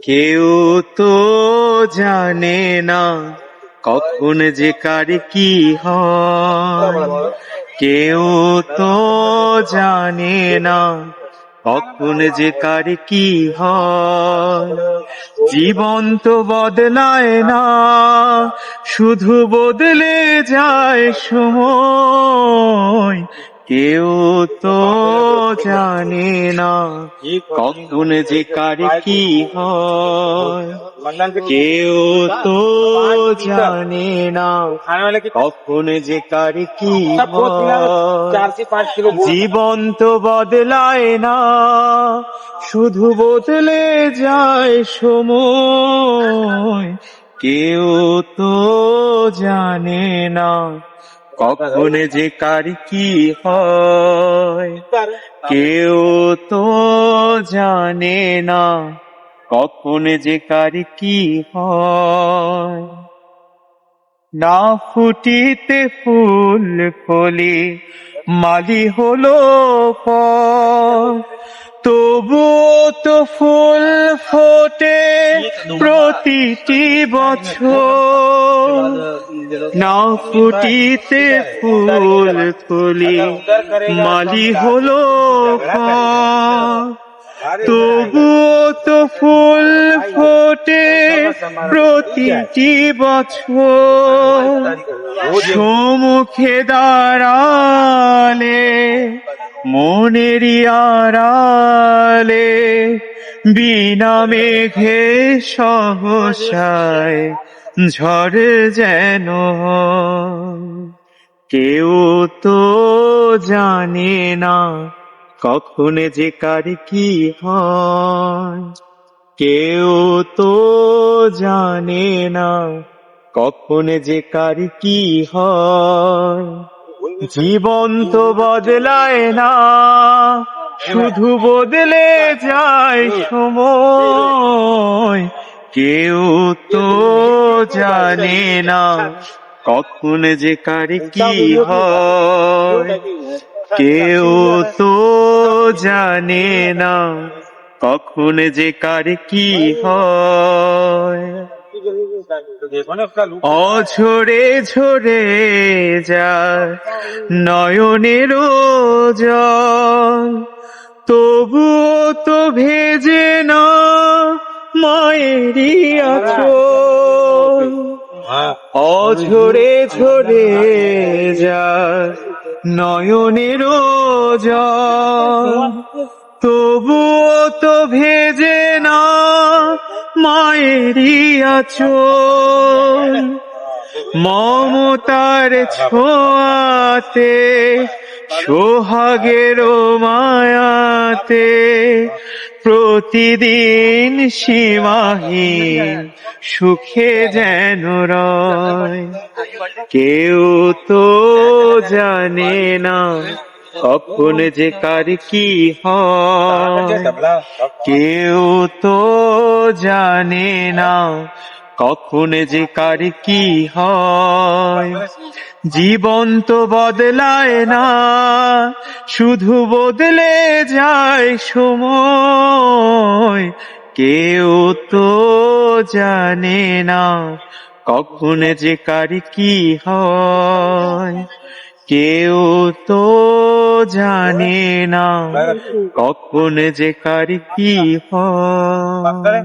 কেউ তো জানে না কখন যে কার কি হয়, কেউ তো জানে না কখন যে কার কি হয়। জীবন তো বদলায় না, শুধু বদলে যায় সময়। কেউ তো জানে না কখন যে কার কি হয়, কেউ তো জানে না কখন যে কার কি হয়। জীবন তো বদলায় না, শুধু বদলে যায় সময়। কেউ তো জানে না কখন যে কার কি হয়, কেউ তো জানে না কখন যে কার কি হয়। না ফুটিতে ফুল কলি মালি হলো পর, তবুও তো ফুল ফোটে প্রতিটি বছর। না ফুটিতে ফুল কলি মালি হলো পর, তবুও তো ফুল ফোটে প্রতিটি বছর। সম্মুখে দাঁড়ালে মনেরই আড়ালে বিনা মেঘে সহসায় ঝড় যেন হয়। কেউ তো জানে না কখন যে কার কি হয়, কেউ তো জানে না কখন যে কার কি হয়। জীবন তো বদলায় না, শুধু বদলে যায় সময়। কেউ তো জানে না কখন যে কার কি হয়, কেউ তো জানে না কখন যে কার কি হয়। অঝরে ঝরে যায় নয়নের জল, তবুও তো ভেজে না মায়েরই আঁচল। অঝরে ঝরে যায় নয়নের জল, তবুও তো ভেজে না মায়েরই আঁচল। মমতার ছোঁয়াতে সোহাগের মায়াতে প্রতিদিন সীমাহীন সুখে যেন রয়। কেউ তো জানে না কখন যে কার কি হয়, কেউ তো জানে না কখন যে কার কি হয়। জীবন তো বদলায় না, শুধু বদলে যায় সময়। কেউ তো জানে না কখন যে কার কি হয়, কেউ তো জানে না কখন যে কার কি হয়।